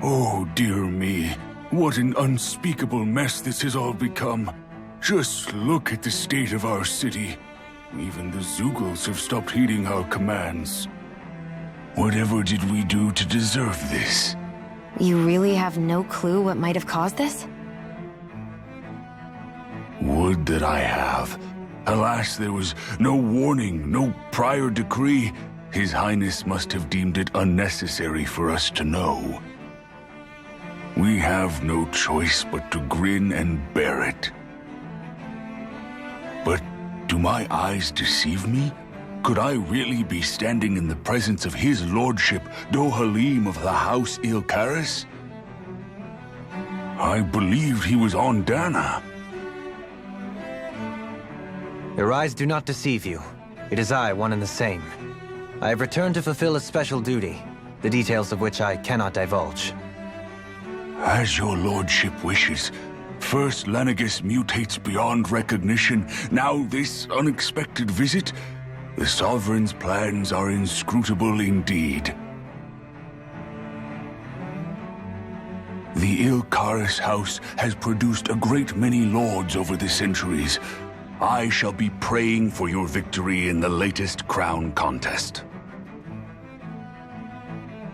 Oh, dear me. What an unspeakable mess this has all become. Just look at the state of our city. Even the Zeugles have stopped heeding our commands. Whatever did we do to deserve this? You really have no clue what might have caused this? Would that I have. Alas, there was no warning, no prior decree. His Highness must have deemed it unnecessary for us to know. We have no choice but to grin and bear it. But do my eyes deceive me? Could I really be standing in the presence of his lordship, Dohalim of the House Ilkaris? I believed he was on Dahnan. Your eyes do not deceive you. It is I, one and the same. I have returned to fulfill a special duty, the details of which I cannot divulge. As your lordship wishes. First Lanagus mutates beyond recognition, now this unexpected visit. The Sovereign's plans are inscrutable indeed. The Ilkaris house has produced a great many lords over the centuries. I shall be praying for your victory in the latest crown contest.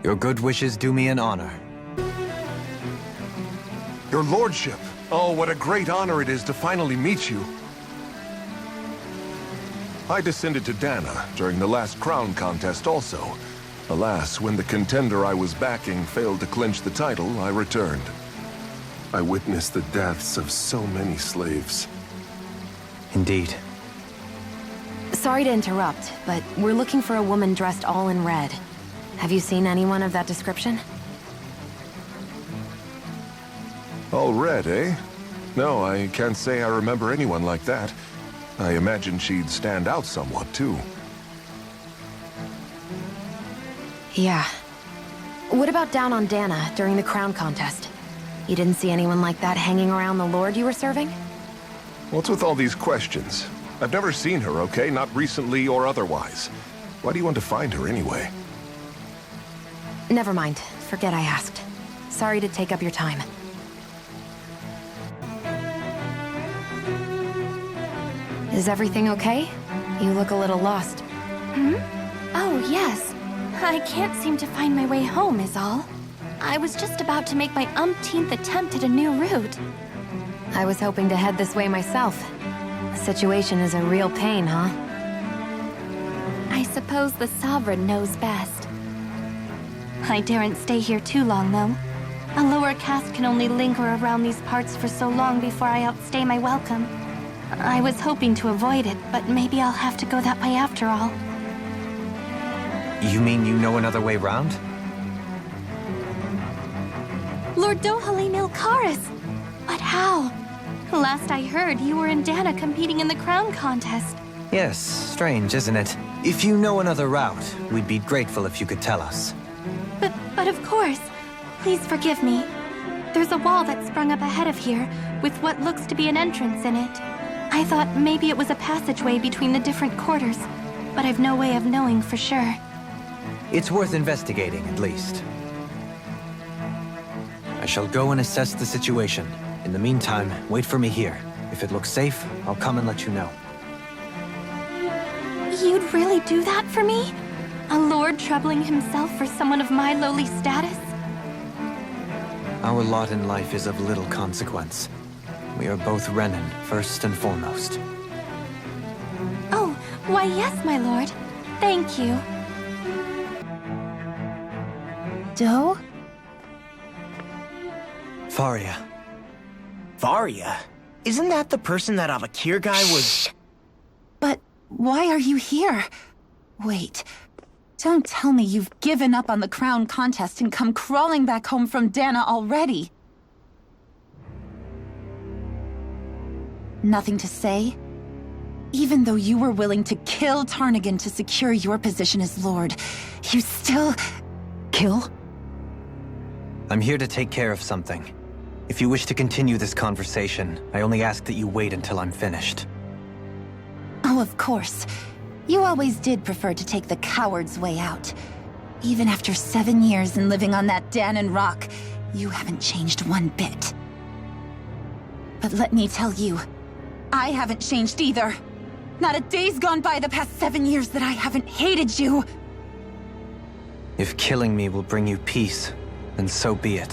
Your good wishes do me an honor. Your lordship! Oh, what a great honor it is to finally meet you. I descended to Dahnan during the last crown contest also. Alas, when the contender I was backing failed to clinch the title, I returned. I witnessed the deaths of so many slaves. Indeed. Sorry to interrupt, but we're looking for a woman dressed all in red. Have you seen anyone of that description? All red, eh? No, I can't say I remember anyone like that. I imagine she'd stand out somewhat, too. Yeah. What about down on Dahnan during the crown contest? You didn't see anyone like that hanging around the lord you were serving? What's with all these questions? I've never seen her, okay? Not recently or otherwise. Why do you want to find her anyway? Never mind. Forget I asked. Sorry to take up your time. Is everything okay? You look a little lost. Hmm? Oh, yes. I can't seem to find my way home, is all. I was just about to make my umpteenth attempt at a new route. I was hoping to head this way myself. The situation is a real pain, huh? I suppose the Sovereign knows best. I daren't stay here too long, though. A lower caste can only linger around these parts for so long before I outstay my welcome. I was hoping to avoid it, but maybe I'll have to go that way after all. You mean you know another way round? Lord Dohalim Ilkaris! But how? Last I heard, you were in Dahnan competing in the crown contest. Yes, strange, isn't it? If you know another route, we'd be grateful if you could tell us. But of course. Please forgive me. There's a wall that sprung up ahead of here, with what looks to be an entrance in it. I thought maybe it was a passageway between the different quarters, but I've no way of knowing for sure. It's worth investigating, at least. I shall go and assess the situation. In the meantime, wait for me here. If it looks safe, I'll come and let you know. You'd really do that for me? A lord troubling himself for someone of my lowly status? Our lot in life is of little consequence. We are both Renan, first and foremost. Oh, why yes, my lord. Thank you. Doe? Faria. Faria? Isn't that the person that Avakir guy was... But why are you here? Wait. Don't tell me you've given up on the crown contest and come crawling back home from Dahnan already. Nothing to say? Even though you were willing to kill Tarnagan to secure your position as Lord, you still... Kill? I'm here to take care of something. If you wish to continue this conversation, I only ask that you wait until I'm finished. Oh, of course. You always did prefer to take the coward's way out. Even after 7 years and living on that Dahnan rock, You haven't changed one bit. But let me tell you, I haven't changed either. Not a day's gone by the past 7 years that I haven't hated you. If killing me will bring you peace, then so be it.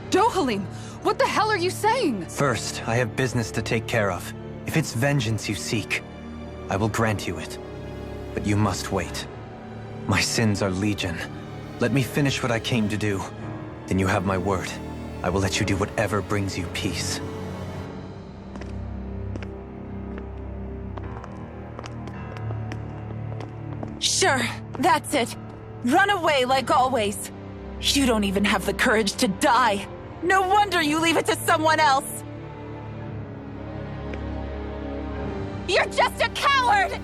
Dohalim, what the hell are you saying? First, I have business to take care of. If it's vengeance you seek, I will grant you it. But you must wait. My sins are legion. Let me finish what I came to do. Then you have my word. I will let you do whatever brings you peace. Sure, that's it. Run away like always. You don't even have the courage to die. No wonder you leave it to someone else. You're just a coward!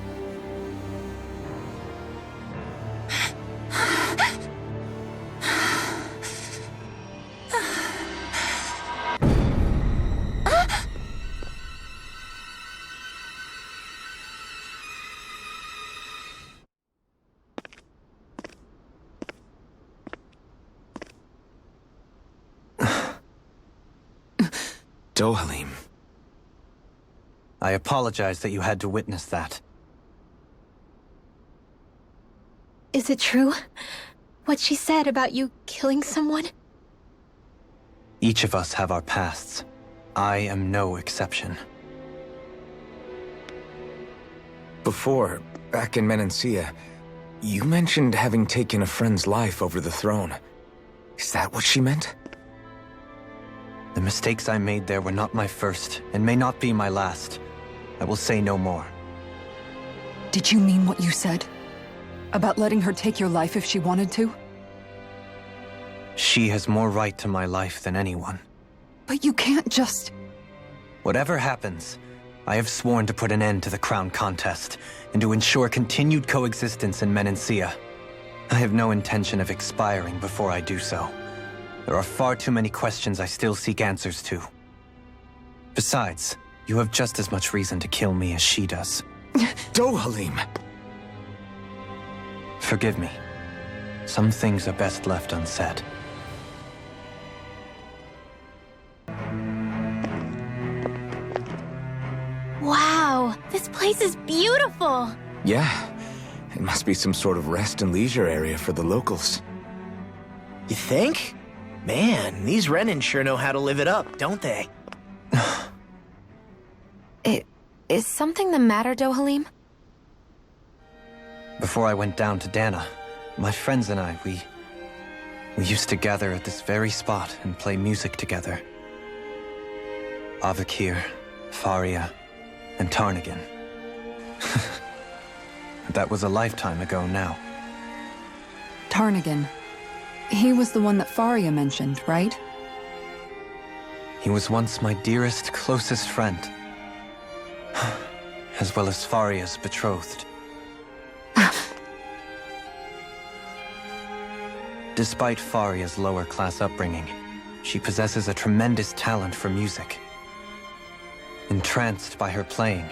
Dohalim. I apologize that you had to witness that. Is it true? What she said about you killing someone? Each of us have our pasts. I am no exception. Before, back in Menancia, you mentioned having taken a friend's life over the throne. Is that what she meant? The mistakes I made there were not my first, and may not be my last. I will say no more. Did you mean what you said? About letting her take your life if she wanted to? She has more right to my life than anyone. But you can't just... Whatever happens, I have sworn to put an end to the crown contest, and to ensure continued coexistence in Menancia. I have no intention of expiring before I do so. There are far too many questions I still seek answers to. Besides, you have just as much reason to kill me as she does. Dohalim! Forgive me. Some things are best left unsaid. Wow, this place is beautiful! Yeah, it must be some sort of rest and leisure area for the locals. You think? Man, these Renan sure know how to live it up, don't they? Is something the matter, Dohalim? Before I went down to Dahnan, my friends and I, we used to gather at this very spot and play music together. Avakir, Faria, and Tarnagin. That was a lifetime ago now. Tarnagin. He was the one that Faria mentioned, right? He was once my dearest, closest friend. As well as Faria's betrothed. Despite Faria's lower-class upbringing, she possesses a tremendous talent for music. Entranced by her playing,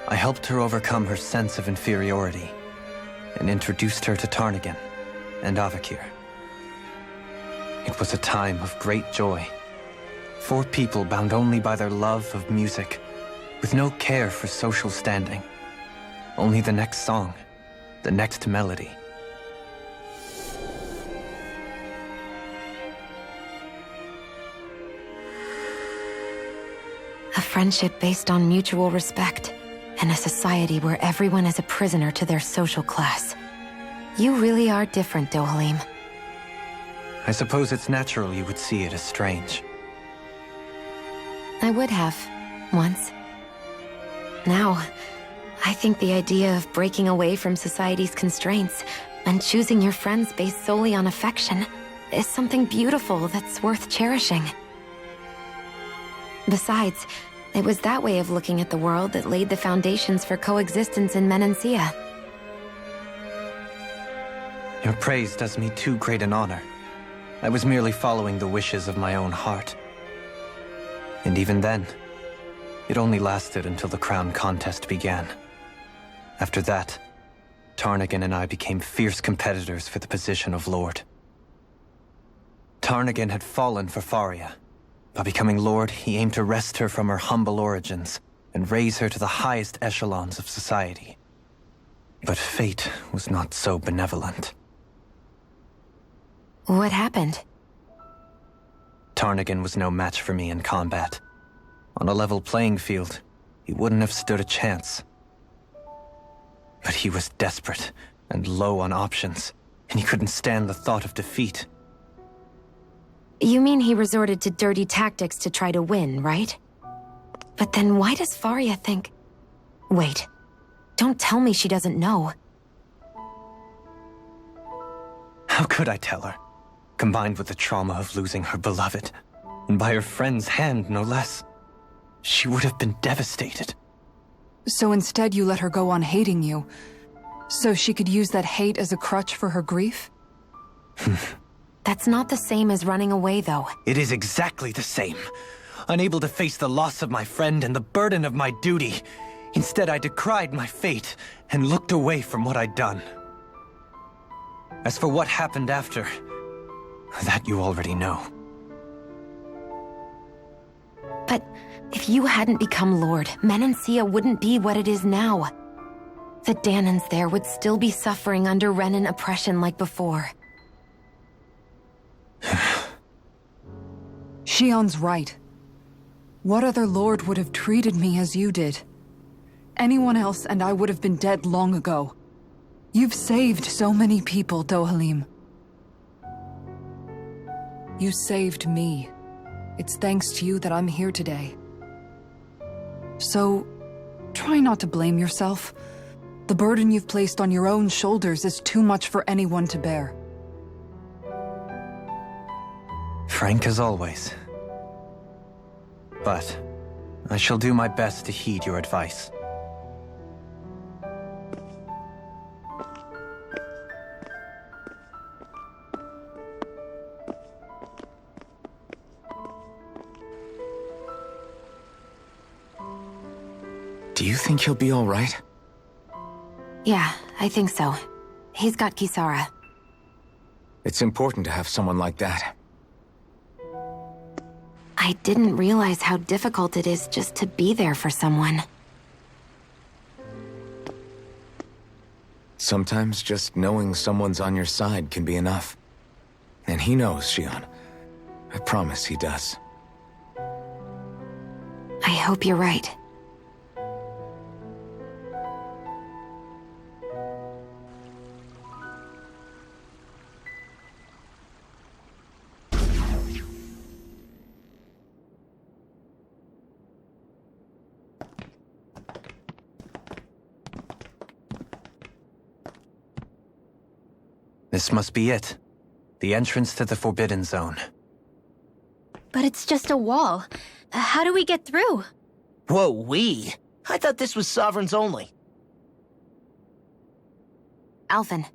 I helped her overcome her sense of inferiority and introduced her to Tarnagin and Avakir. It was a time of great joy. 4 people bound only by their love of music, with no care for social standing. Only the next song, the next melody. A friendship based on mutual respect, and a society where everyone is a prisoner to their social class. You really are different, Dohalim. I suppose it's natural you would see it as strange. I would have, once. Now, I think the idea of breaking away from society's constraints and choosing your friends based solely on affection is something beautiful that's worth cherishing. Besides, it was that way of looking at the world that laid the foundations for coexistence in Menancia. Your praise does me too great an honor. I was merely following the wishes of my own heart. And even then, it only lasted until the crown contest began. After that, Tarnagin and I became fierce competitors for the position of Lord. Tarnagin had fallen for Faria. By becoming Lord, he aimed to wrest her from her humble origins and raise her to the highest echelons of society. But fate was not so benevolent. What happened? Tarnagin was no match for me in combat. On a level playing field, he wouldn't have stood a chance. But he was desperate and low on options, and he couldn't stand the thought of defeat. You mean he resorted to dirty tactics to try to win, right? But then why does Faria think... Wait, don't tell me she doesn't know. How could I tell her? Combined with the trauma of losing her beloved, and by her friend's hand, no less, she would have been devastated. So instead you let her go on hating you, so she could use that hate as a crutch for her grief? That's not the same as running away, though. It is exactly the same. Unable to face the loss of my friend and the burden of my duty, instead I decried my fate and looked away from what I'd done. As for what happened after, that you already know. But if you hadn't become Lord, Menancia wouldn't be what it is now. The Dahnans there would still be suffering under Renan oppression like before. Shionne's right. What other lord would have treated me as you did? Anyone else and I would have been dead long ago. You've saved so many people, Dohalim. You saved me. It's thanks to you that I'm here today. So, try not to blame yourself. The burden you've placed on your own shoulders is too much for anyone to bear. Frank as always. But I shall do my best to heed your advice. Do you think he'll be all right? Yeah, I think so. He's got Kisara. It's important to have someone like that. I didn't realize how difficult it is just to be there for someone. Sometimes just knowing someone's on your side can be enough. And he knows, Shionne. I promise he does. I hope you're right. This must be it. The entrance to the Forbidden Zone. But it's just a wall. How do we get through? Whoa, we? I thought this was Sovereigns only. Alphen.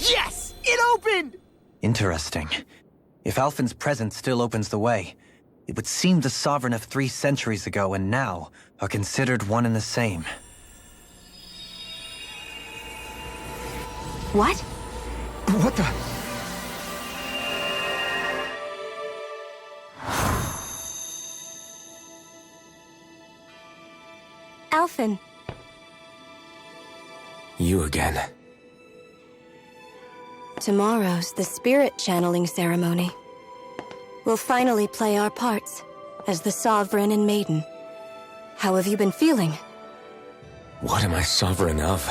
Yes! It opened! Interesting. If Alphen's presence still opens the way, it would seem the Sovereign of 3 centuries ago and now are considered one and the same. What? What the? Alphen. You again. Tomorrow's the spirit channeling ceremony. We'll finally play our parts as the Sovereign and Maiden. How have you been feeling? What am I sovereign of?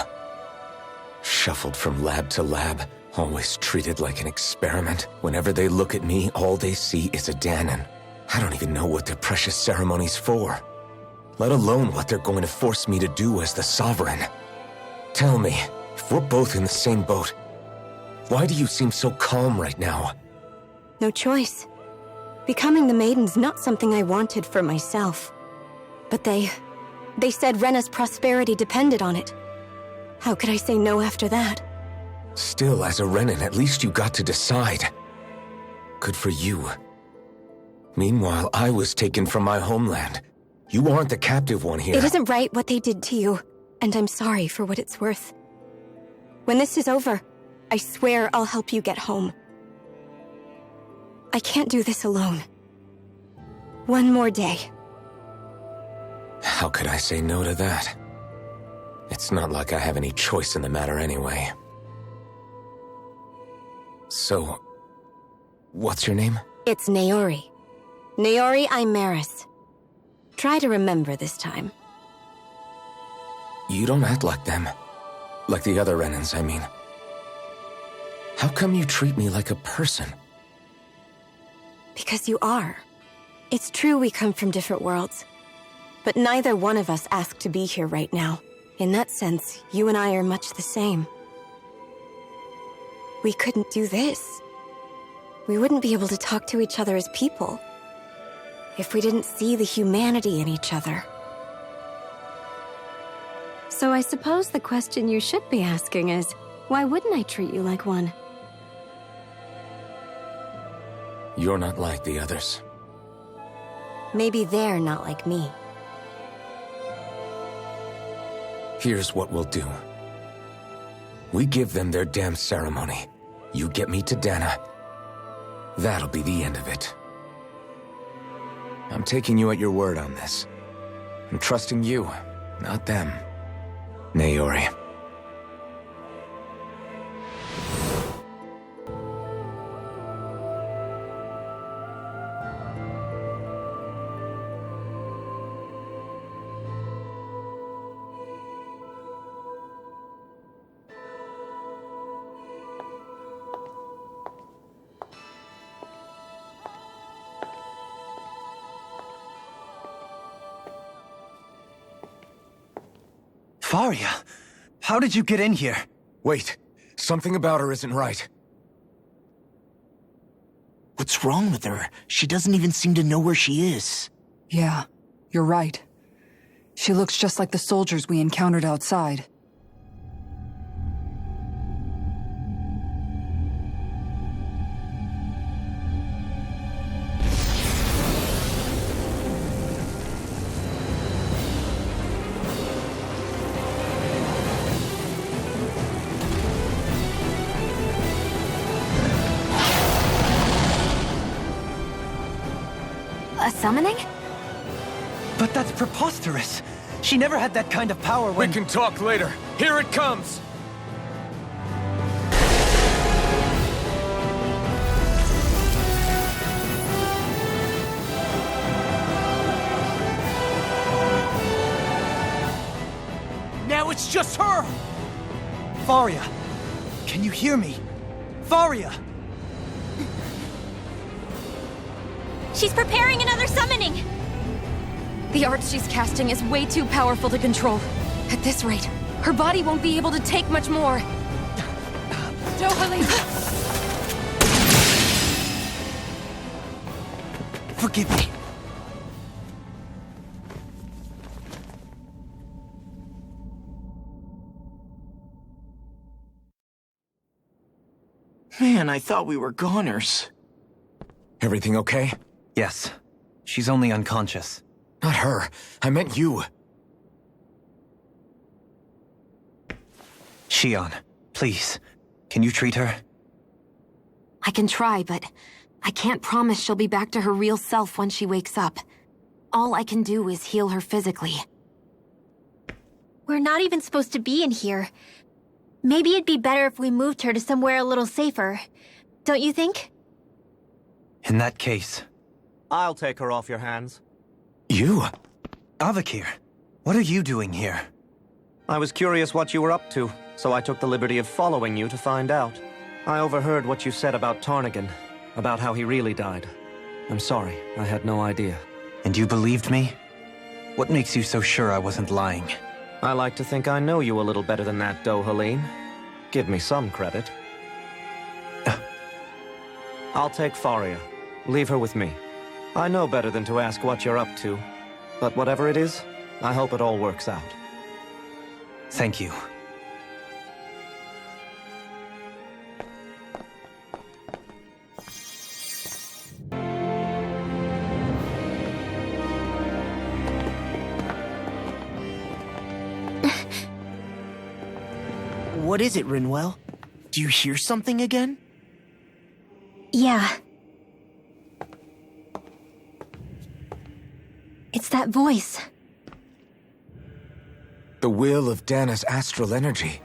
Shuffled from lab to lab, always treated like an experiment. Whenever they look at me, all they see is a Dahnan. I don't even know what their precious ceremony's for, let alone what they're going to force me to do as the Sovereign. Tell me, if we're both in the same boat, Why do you seem so calm right now? No choice. Becoming the Maiden's not something I wanted for myself. But they said Rena's prosperity depended on it. How could I say no after that? Still, as a Renan, at least you got to decide. Good for you. Meanwhile, I was taken from my homeland. You aren't the captive one here. It isn't right what they did to you, and I'm sorry for what it's worth. When this is over, I swear I'll help you get home. I can't do this alone. One more day. How could I say no to that? It's not like I have any choice in the matter anyway. So, what's your name? It's Naori. Naori Imaris. Try to remember this time. You don't act like them. Like the other Renans, I mean. How come you treat me like a person? Because you are. It's true we come from different worlds. But neither one of us asked to be here right now. In that sense, you and I are much the same. We couldn't do this. We wouldn't be able to talk to each other as people if we didn't see the humanity in each other. So I suppose the question you should be asking is, why wouldn't I treat you like one? You're not like the others. Maybe they're not like me. Here's what we'll do. We give them their damn ceremony. You get me to Dahnan. That'll be the end of it. I'm taking you at your word on this. I'm trusting you, not them. Naori. Faria, how did you get in here? Wait, something about her isn't right. What's wrong with her? She doesn't even seem to know where she is. Yeah, you're right. She looks just like the soldiers we encountered outside. A summoning? But that's preposterous. She never had that kind of power when— We can talk later. Here it comes! Now it's just her! Faria, can you hear me? Faria! She's preparing another summoning! The art she's casting is way too powerful to control. At this rate, her body won't be able to take much more. Dohalim! Forgive me. Man, I thought we were goners. Everything okay? Yes. She's only unconscious. Not her. I meant you. Shionne, please. Can you treat her? I can try, but I can't promise she'll be back to her real self when she wakes up. All I can do is heal her physically. We're not even supposed to be in here. Maybe it'd be better if we moved her to somewhere a little safer. Don't you think? In that case... I'll take her off your hands. You? Avakir, what are you doing here? I was curious what you were up to, so I took the liberty of following you to find out. I overheard what you said about Tarnagin, about how he really died. I'm sorry, I had no idea. And you believed me? What makes you so sure I wasn't lying? I like to think I know you a little better than that, Dohalim. Give me some credit. I'll take Faria. Leave her with me. I know better than to ask what you're up to. But whatever it is, I hope it all works out. Thank you. What is it, Rinwell? Do you hear something again? Yeah. It's that voice. The will of Dahna's astral energy.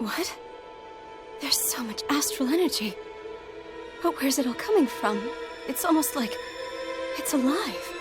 What? There's so much astral energy. But where's it all coming from? It's almost like it's alive.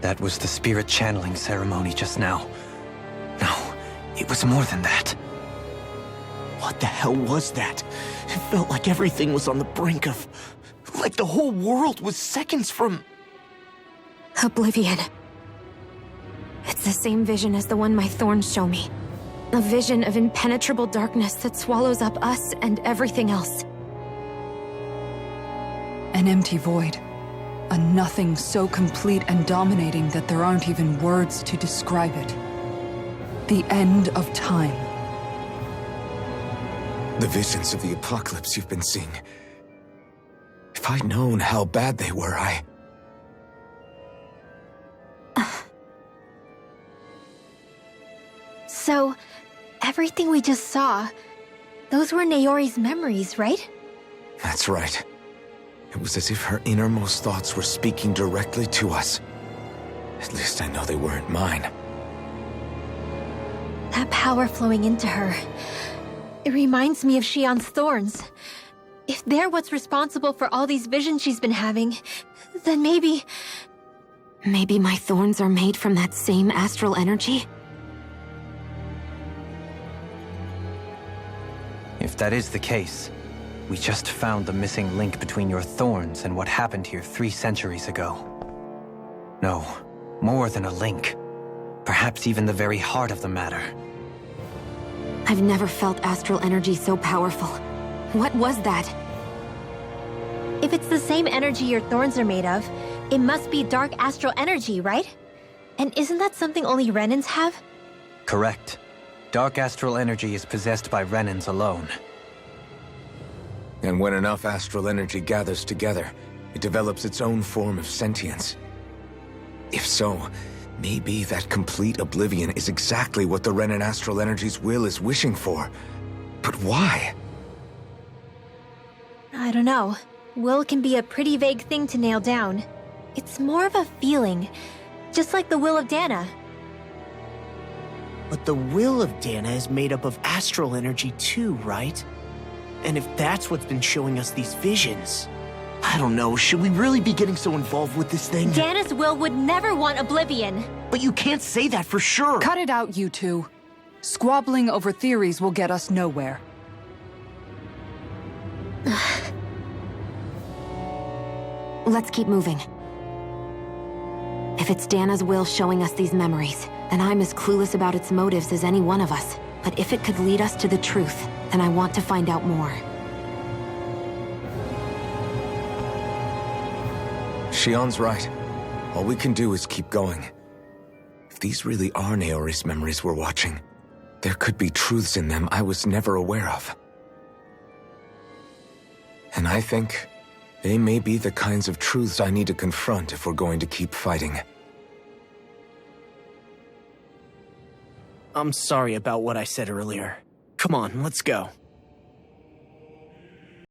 That was the spirit channeling ceremony just now. No, it was more than that. What the hell was that? It felt like everything was on the brink of... like the whole world was seconds from... Oblivion. It's the same vision as the one my thorns show me. A vision of impenetrable darkness that swallows up us and everything else. An empty void. A nothing so complete and dominating that there aren't even words to describe it. The end of time. The visions of the apocalypse you've been seeing. If I'd known how bad they were, So, everything we just saw, those were Naori's memories, right? That's right. It was as if her innermost thoughts were speaking directly to us. At least I know they weren't mine. That power flowing into her, it reminds me of Shionne's thorns. If they're what's responsible for all these visions she's been having, then maybe... Maybe my thorns are made from that same astral energy? If that is the case, we just found the missing link between your thorns and what happened here 3 centuries ago. No, more than a link. Perhaps even the very heart of the matter. I've never felt astral energy so powerful. What was that? If it's the same energy your thorns are made of, it must be dark astral energy, right? And isn't that something only Renans have? Correct. Dark astral energy is possessed by Renans alone. And when enough astral energy gathers together, it develops its own form of sentience. If so, Maybe that complete oblivion is exactly what the Renan astral energy's will is wishing for. But why? I don't know. Will can be a pretty vague thing to nail down. It's more of a feeling, just like the will of Dahnan. But the will of Dahnan is made up of astral energy too, right? And if that's what's been showing us these visions... I don't know, should we really be getting so involved with this thing? Dahnan's will would never want oblivion. But you can't say that for sure! Cut it out, you two. Squabbling over theories will get us nowhere. Let's keep moving. If it's Dahnan's will showing us these memories, then I'm as clueless about its motives as any one of us. But if it could lead us to the truth, then I want to find out more. Shionne's right. All we can do is keep going. If these really are Naori's memories we're watching, there could be truths in them I was never aware of. And I think they may be the kinds of truths I need to confront if we're going to keep fighting. I'm sorry about what I said earlier. Come on, let's go.